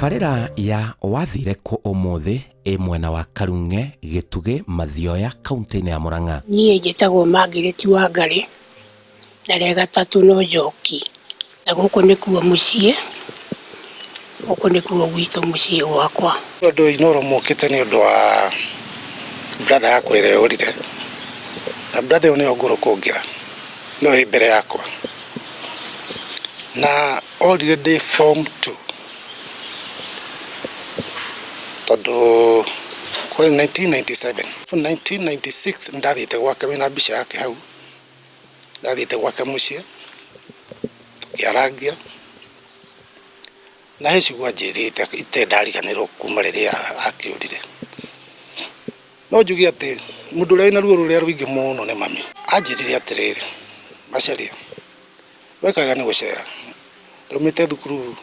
Tabarĩra ya wathire kũ ũmũthĩ mwena wa Karunge Gĩtugĩ Mathioya kaunti-inĩ ya Murang'a. Niĩ njĩtagwo Margaret wa Ngari na rĩa gatatũ no Njoki, na gũkũ nĩkuo mũciĩ, gũkũ nĩkuo gwitũ mũciĩ gwakwa. Ũndũ inoro mokĩte nĩ ũndũ wa brother yakwa ĩrĩa yorire, na brother ũyũ nĩyo ngoro kũngira no ĩ mbere yakwa, na orire ndĩ form 2 tondũ kwa 1997 1996 ndathiĩte gwake wĩna mbica yake hau, ndathiĩte gwake mũciĩ ngĩarangia na hecigua njĩrĩte itendariganĩrwo kuma rĩrĩa akĩũrire. No njuge atĩ mũndũ ũrĩa wĩna ruo rũrĩa rũingĩ mũno nĩ mami. Anjĩrire atĩrĩrĩ, Macharia, wekaga nĩ gũcera, ndaumĩte thukuru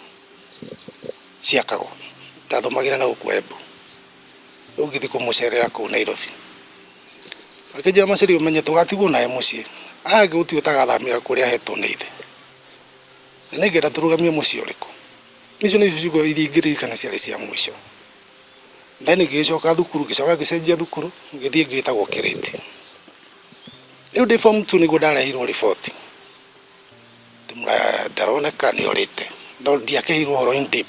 cia Kago, ndathomagĩra na gũkũ Embu, rĩu ngĩthiĩ kũmũcerera kũu Nairobi. Akĩnjĩra Macharia, ũmenye tũgatigwo naye mũciĩ, agĩgũtiĩ ũtagathamĩra kũrĩa ahetwo nĩ ithe, na nĩngenda tũrũgamie mũciĩ ũrĩkũ. Icio nĩ ciugo iria ingĩririkana ciarĩ cia mũico. Ndani ngĩcoka thukuru, ngĩcoka ngĩcenjia thukuru, ngĩthiĩ ngĩtagwo Kĩrĩti. Rĩu ndĩ form 2 nĩguo ndarehirwo riboti, Muraya ndaroneka nĩ orĩte, no ndiakĩheirwo ũhoro in deep.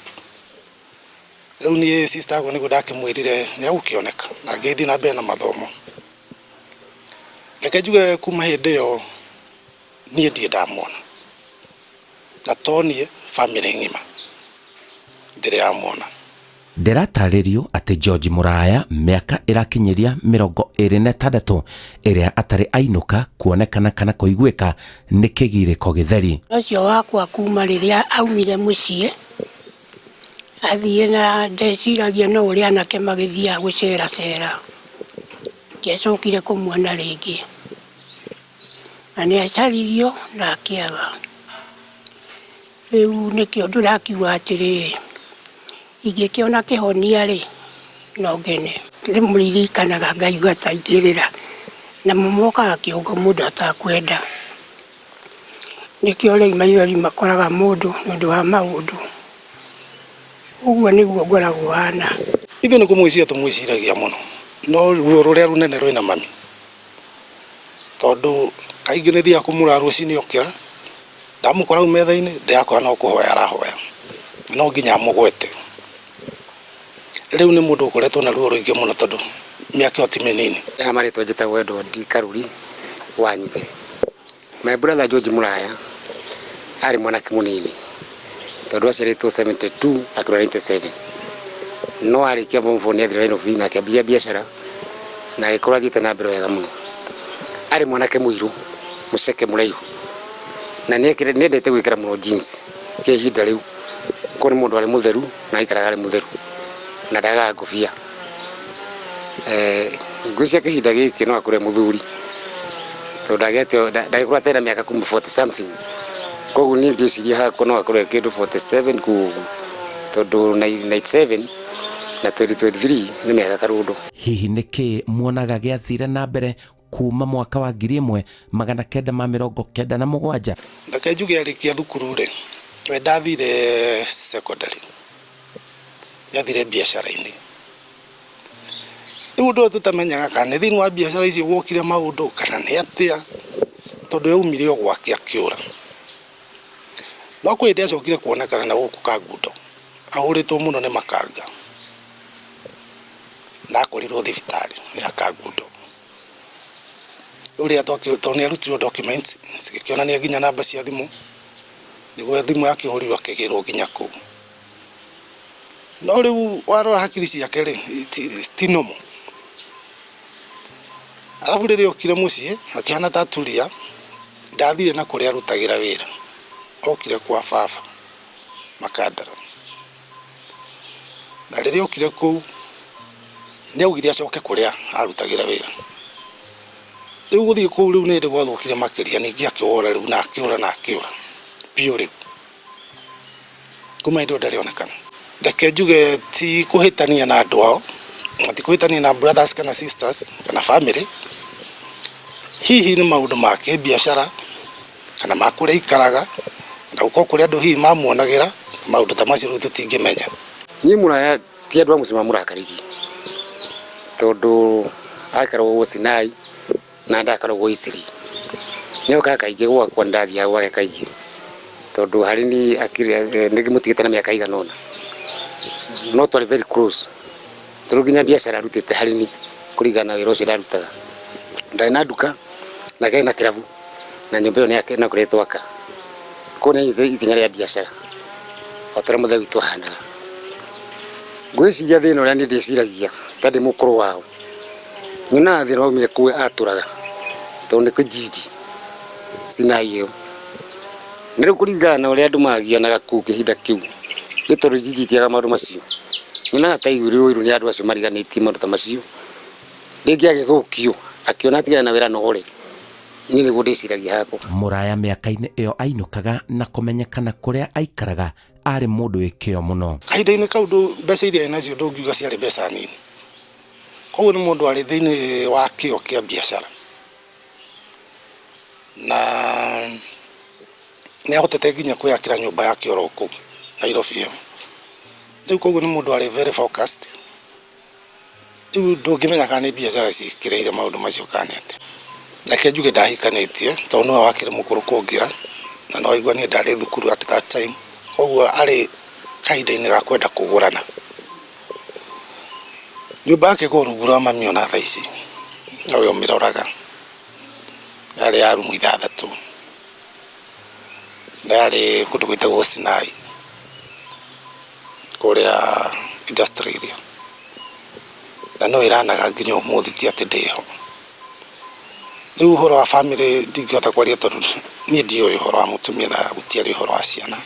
Rĩu niĩ sister yakwa nĩguo ndakĩmwĩrire nĩagũkĩoneka, na ngĩthiĩ na mbere na mathomo. Reke njuge kuma hĩndĩ ĩyo niĩ ndirĩ ndamwona, na to niĩ, family ng'ima ndĩrĩ yamwona. Ndĩratarĩrio atĩ George Muraya mĩaka ĩrakinyĩria 26 ĩrĩa atarĩ ainũka kuonekana kana kũiguĩka nĩ kĩgirĩko gĩtheri. Ũcio wakwa kuma rĩrĩa aumire mũciĩ athiĩ na ndeciragia no ũrĩa anake magĩthiaga gũceracera, ndiacokire kũmuona rĩngĩ, na nĩacaririo na akĩaga. Rĩu nĩkĩo ndĩrakiuga atĩrĩrĩ, ingĩkĩona kĩhonia-rĩ no ngene. Ndĩmũririkanaga ngaigua ta ingĩrĩra, na mokaga kĩongo mũndũ atakwenda. Nĩkĩo rĩu maithori makoraga mũndũ nĩũndũ wa maũndũ, ũguo nĩguo ngoragwo hana. Ithuĩ nĩ kũmwĩciria tũmwĩciragia mũno, no ruo rũrĩa rũnene rwĩna mami, tondũ kaingĩ nĩthiaga kũmũra rũcinĩ okĩra, ndamũkora hau metha-inĩ ndĩrakora no kũhoya arahoya, no nginya mũgwete. Rĩu nĩ mũndũ ũkoretwo na ruo rũingĩ mũno tondũ mĩaka ti mĩnini. Marĩtwa njĩtagwo Endwa Karuri wa Nyithe. My brother George Muraya arĩ mwanake mũnini tondũ aciarĩtwo 72 akĩrũa 97, no arĩkia form 4 nĩathire Nairobi na akĩambia biacara na agĩkorwo athiĩte na mbere wega mũno. Arĩ mwanake mũirũ mũceke mũraihu, na nĩendete gwĩkĩra mũno jeans cia ihinda rĩu, ko nĩ mũndũ arĩ mũtheru na aikaraga arĩ mũtheru na ndagaga ngũbia. Ngwĩciria kĩhinda gĩkĩ no akũre mũthuri tondũ ndagĩkorwo atena mĩaka kuma 40 something, koguo niĩ ngĩciria hako no akũre kĩndũ 47 kũu, tondũ 97 na 2023 nĩ mĩaka karũndũ. Hihi nĩkĩ muonaga gĩathire na mbere kuma mwaka wa 1997? Reke njuge arĩkia thukuru-rĩ, we ndathire secondary, nĩathire biacara-inĩ. Rĩu ũndũ ũyũ tũtamenyaga kana nĩ thĩinĩ wa biacara icio gwokire maũndũ kana nĩ atĩa, tondũ yaumire o gwake akĩũra. No kwĩ hĩndĩ acokire kuonekana na gũkũ Kangundo, ahũrĩtwo mũno nĩ makanga na akorirwo thibitarĩ ya Kangundo. Ũrĩa tondũ nĩarutirwo documents cigĩkĩonania nginya namba cia thimũ, nĩguo thimũ yake ĩhũrirwo akĩgĩrwo nginya kũu. No rĩu warora hakiri ciake-rĩ ti normal. Alafu rĩrĩa okire mũciĩ akĩhana ta aturia, ndathire na kũrĩa arutagĩra wĩra, okire kwa baba Makandara, na rĩrĩa okire kũu nĩaugire acoke kũrĩa arutagĩra wĩra. Rĩu gũthiĩ kũu rĩu nĩrĩ gwathũkire makĩria, ningĩ akĩwora rĩu na akĩũra biũ rĩu, kuma hĩndĩ ĩyo ndarĩonekana. Reke njuge ti kũhĩtania na andũ ao, ti kũhĩtania na brothers kana sisters kana family, hihi nĩ maũndũ make biacara kana ma kũrĩa aikaraga, na gũkorwo kũrĩa andũ hihi mamuonagĩra maũndũ ta macio rĩu tũtingĩmenya. Ni Muraya ti andũ a mũciĩ mamũrakaririe tondũ akaragwo Sinai na ndakaragwo Isiri. Nĩoka kaingĩ gwakwa ndathiaga gwake kaingĩ tondũ harĩ ni nĩngĩmũtigĩte na mĩaka ĩigana ũna. No twarĩ very close tondũ nginya biacara arutĩte harĩ ni kũringana wĩra ũcio ndarutaga. Ndarĩ na nduka na ngai na kĩrabu na nyũmba ĩyo nĩyake na kũrĩa twaka. Kũu nĩ ikinya rĩa biacara o ta ũrĩa mũthee witũ ahanaga. Ngwĩciria thĩna ũrĩa niĩ ndĩciragia ta ndĩ mũkũrũ wao, nyonaga thĩna waumire kũu atũraga tondũ nĩ kĩjiji Sinai ĩyo. Nĩ rĩu kũringana na ũrĩa andũ magianaga kũu kĩhinda kĩu, nĩ tondũ ijiji itiaga maũndũ macio, nyonaga ta igũrĩrwo irũ nĩ andũ acio mariganĩtie maũndũ ta macio. Rĩngĩ agĩthũkio akĩona atigana na wĩra nogore, niĩ nĩguo ndĩciragia hakwa. Muraya mĩaka-inĩ ĩyo ainũkaga na kũmenyekana kũrĩa aikaraga arĩ mũndũ wĩ kĩyo mũno. Kahinda-inĩ kau mbeca iria nacio ndũngiuga ciarĩ mbeca nini. Koguo nĩ mũndũ arĩ thĩinĩ wa kĩyo kĩa biacara na nĩ ahotete nginya kwĩyakĩra nyũmba yake oro kũu Nairobi ĩyo. Rĩu koguo nĩ mũndũ arĩ very focused. Rĩu ndũngĩmenya kana nĩ biacara ciĩkĩrĩire maũndũ macio kana atĩa. Nake njuge ndahikanĩtie tondũ nĩwe wakĩrĩ mũkũrũ kũngira na no aigua niĩ ndarĩ thukuru at that time. Koguo arĩ kahinda-inĩ ga kwenda kũgũrana. Nyũmba yake kũu rungu rwa mami ona thaa ici nowe ũmĩroraga. Yarĩ ya rumu 6 na yarĩ kũndũ gwĩtagwo Sinai kũrĩa industry area. Na no ĩranaga nginya ũmũthĩ ti atĩ ndĩho. Rĩu ũhoro wa family ndingĩhota kwaria tondũ niĩ ndiũĩ ũhoro wa mũtumia na gũtiarĩ ũhoro wa ciana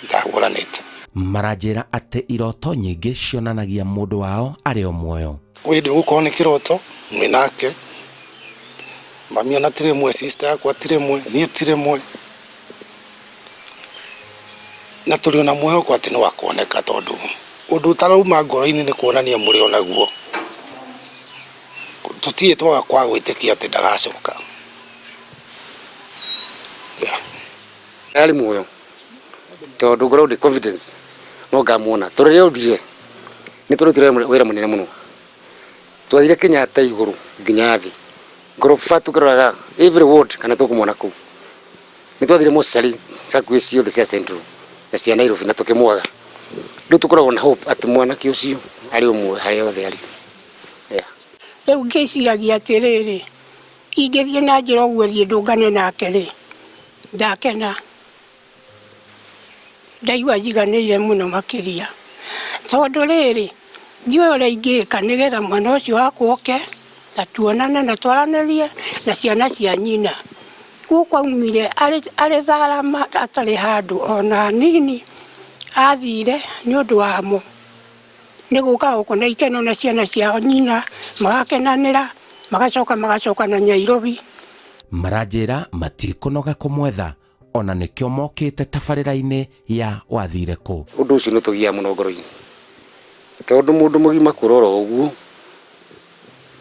ndagũranĩte. Maranjĩra atĩ iroto nyingĩ cionanagia mũndũ wao arĩ o muoyo. Wĩ ndĩgũkorwo nĩ kĩroto mwĩ nake. Mami ona tirĩ mwe, sister yakwa tirĩ mwe, niĩ tirĩ mwe. Na tũrĩ ona mwĩhoko atĩ nĩ wa kuoneka tondũ ũndũ ũtarauma ngoro-inĩ nĩ kuonania mũrĩ o naguo. Tũtirĩ twaga kwa gwĩtĩkia atĩ ndagacoka. Arĩ muoyo tondũ ngoro ndĩ confidence no ngamuona tondũ rĩrĩa ũthire nĩ tũrutire wĩra mũnene mũno. Twathire Kenyatta igũrũ nginya thĩ, ngoroba tũkaroraga every ward kana tũkũmwona kũu. Nĩ twathire mocarĩ cakuĩ ciothe cia Central na cia Nairobi na tũkĩmwaga. Rĩu tũkoragwo na hope atĩ mwanake ũcio arĩ ũmwe harĩa othe arĩ. Rĩu ngĩciragia atĩrĩrĩ, ingĩthiĩ na njĩra ũguo thiĩ ndũngane nake rĩ, ndakena. Ndaigua njiganĩire mũno makĩria tondũ rĩrĩ ndiũĩ ũrĩa ingĩka nĩgetha mwana ũcio wakwa oke na tuonane na twaranĩrie na ciana cia nyina. Gũkũ aumire arĩ tharama atarĩ handũ ona hanini, athire nĩ ũndũ wamo. Nĩ gũka gũkũ na ikeno na ciana cia nyina magakenanĩra magacoka na Nairobi. Maranjĩra matikũnoga kũmwetha ona nĩkĩo mokĩte tabarĩra-inĩ ya wathire kũ. Ũndũ ũcio nĩ tũgia mũno ngoro-inĩ tondũ mũndũ mũgima kũrora ũguo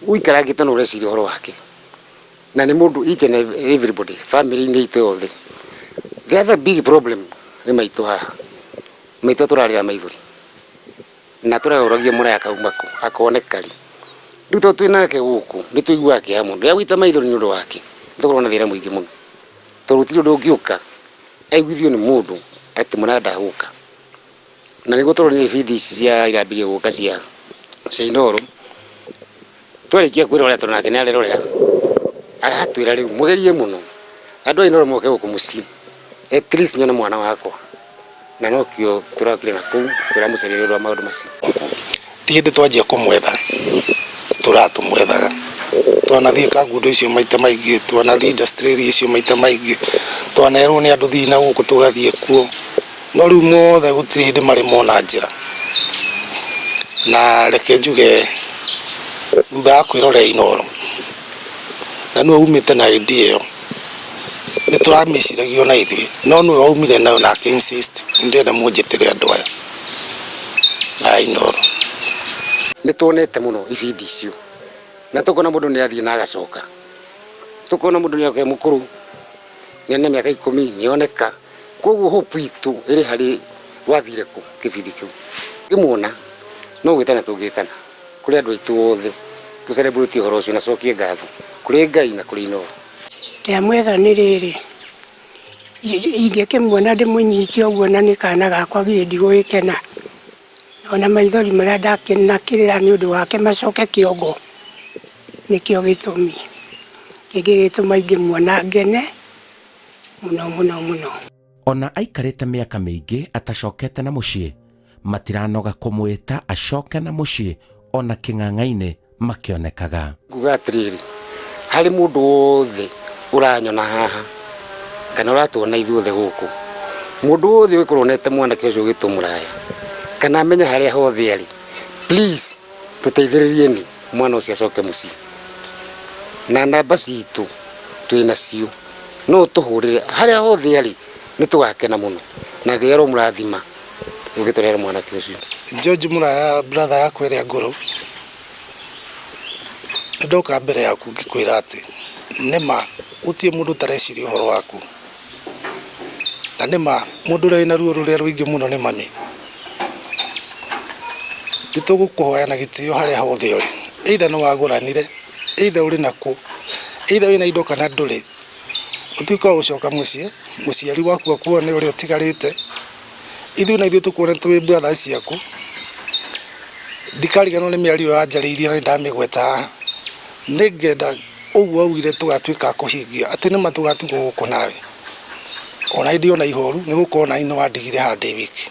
ũikarangĩte na ũreciria ũhoro wake na nĩ mũndũ each and everybody family-inĩ itũ yothe. The other big problem nĩ maitũ haha, maitũ tũrarĩra maithori na tũragũragia Muraya kauma kũ akoneka rĩ. Rĩu tondũ twĩ nake gũkũ nĩ tũiguaga kĩeha mũno rĩrĩa gũita maithori nĩ ũndũ wake. Nĩ tũkoragwo na thĩna mũingĩ mũno tondũ gũtirĩ ũndũ ũngĩũka aiguithio nĩ mũndũ atĩ Muraya ndagũka. Na nĩguo tũrona ibindi ici cia irambirie gũka cia Inoro, twarĩkia kwĩra ũrĩa tũrona nake nĩ arerorera aratwĩra rĩu mũgerie mũno andũ a Inoro moke gũkũ mũciĩ at least nyone mwana wakwa. Na no kĩo tũrakire na kũu tũramũcaria ũndũ wa maũndũ macio. Ti hĩndĩ twanjia kũmwetha tũratũmwethaga. Twanathiĩ kangundo icio maita maingĩ, twanathiĩ industry icio maita maingĩ, twanerwo nĩ andũ thiĩ na gũkũ tũgathiĩ kuo. No rĩu mothe gũtirĩ hĩndĩ marĩ mona njĩra. Na reke njuge thutha wa kwĩrorera Inoro na nĩwe umĩte na idea ĩyo, nĩ tũramĩciragio na ithuĩ no nĩwe waumire nayo na insist ndĩrenda mũnjĩtĩre andũ aya na Inoro. Nĩ tuonete mũno ibindi icio na tũkona mũndũ nĩ athiĩ na agacoka. Tũkona mũndũ nĩ oke mũkũrũ nĩ mĩaka 10 nĩoneka. Koguo hope itũ ĩrĩ harĩ wathire kũ kĩbindi kĩu. Ngĩmuona no gwĩtana tũngĩtana kũrĩ andũ aitũ othe tũ celebrate ũhoro ũcio na cokie ngatho kũrĩ Ngai na kũrĩ Inoro. Ndĩamwetha nĩ rĩrĩ, ingĩkĩmuona ndĩmũnyitie ũguo na nĩ kana gakwa githĩ ndigũgĩkena. Ona maithori marĩa ndakenakĩrĩra nĩ ũndũ wake macoke kĩongo, nĩkĩo gĩtũmi kĩngĩgĩtũma ingĩmuona ngene mũno mũno mũno. Ona aikarĩte mĩaka mĩingĩ atacokete na mũciĩ, matiranoga kũmwĩta acoke na mũciĩ ona kĩng'ang'a-inĩ makĩonekaga. Nguga atĩrĩrĩ, harĩ mũndũ wothe ũranyona haha kana ũratuona ithuothe gũkũ, mũndũ wothe ũgĩkorwo nete mwanake ũcio ũgĩtwo Muraya kana amenya harĩa hothe arĩ, please tũteithĩrĩrieni mwana ũcio acoke mũciĩ, na namba citũ twĩnacio no tũhũrĩre harĩa hothe arĩ, nĩ tũgakena mũno na Ngai aromũrathima ũgĩtũrehera mwanake ũcio. George Muraya, brother yaku ĩrĩa ngoro, ndoka mbere yaku ngĩkwĩra atĩ nĩma gũtirĩ mũndũ ũtareciria ũhoro waku, na nĩma mũndũ ũrĩa wĩna ruo rũrĩa rũingĩ mũno nĩ mami. Nĩtũgũkũhoya na gĩtĩo harĩa hothe ũrĩ, either nĩ wagũranire, either ũrĩ nakuo, either wĩna indo kana ndũrĩ, ũtuĩka gũcoka mũciĩ, mũciari waku akuone ũrĩa ũtigarĩte, ithuĩ na ithuĩ tũkuone twĩ brother ciaku. Ndikariganwo nĩ mĩario yanjarĩirie na ndamĩgweta haha, nĩngenda ũguo augire tũgatuĩka kũhingia atĩ nĩma tũgatigwo gũkũ nawe. Ona hĩndĩ ona ihoru nĩ gũkorwo na ino wandigire handĩ wiki,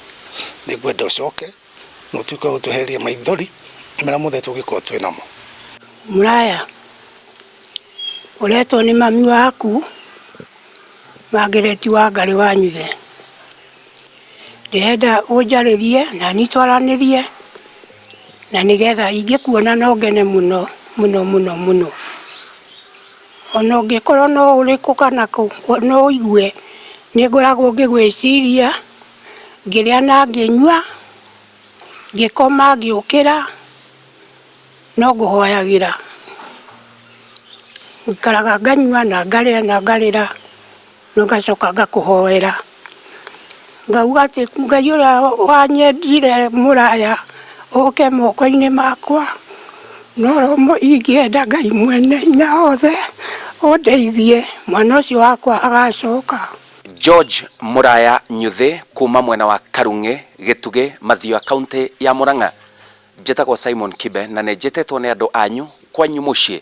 nĩngwenda ũcoke na ũtuĩke gũtweheria maithori mena mothe tũngĩkorwo twĩ namo. Muraya, ũretwo nĩ mami waku Margaret wa Ngarĩ wanyuze. Ndĩrenda ũnjarĩrie na nitwaranĩrie na nĩgetha ingĩkuona no ngene mũno mũno mũno mũno. Ona ũngĩkorwo no ũrĩkũ kana no ũigue nĩngoragwo ngĩgwĩciria, ngĩrĩa na ngĩnyua, ngĩkoma ngĩũkĩra, no ngũhoyagĩra. Ngikaraga nganyua na ngarĩa na ngarĩra, no ngacoka ngakũhoera. Ngauga atĩ Ngai ũrĩa wanyendire Muraya oke moko-inĩ makwa, no ingĩenda Ngai mwene hinya wothe ũndeithie mwana ũcio wakwa agacoka. George Muraya Nyuthi kuma mwena wa Karung'e, Gĩtugĩ, Mathioya, kaunti ya Murang'a. Njĩtagwo Simon Kibe na nĩnjĩtĩtwo nĩ andũ anyu kwanyu mũciĩ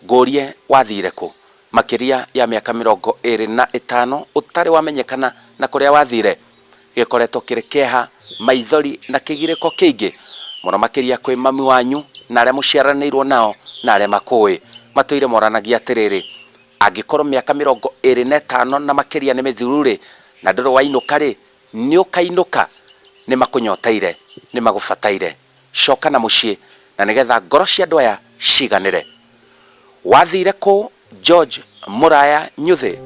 ngũrie wathire kũ makĩria ya mĩaka 25 ũtarĩ wamenyekana na kũrĩa wathire. Gĩkoretwo kĩrĩ kĩeha, maithori na kĩgirĩko kĩingĩ mũno makĩria kwĩ mami wanyu na arĩa mũciaranĩirwo nao na arĩa makũĩ. Matũire moranagia atĩrĩrĩ, angĩkorwo mĩaka 25 na makĩria nĩ mĩthururĩ na ndũrĩ wainũka rĩ, nĩ ũkainũka, nĩ makũnyoteire, nĩ magũbataire. Coka na mũciĩ na nĩgetha ngoro cia andũ aya ciganĩre. Wathire kũ George Muraya Nyuthi?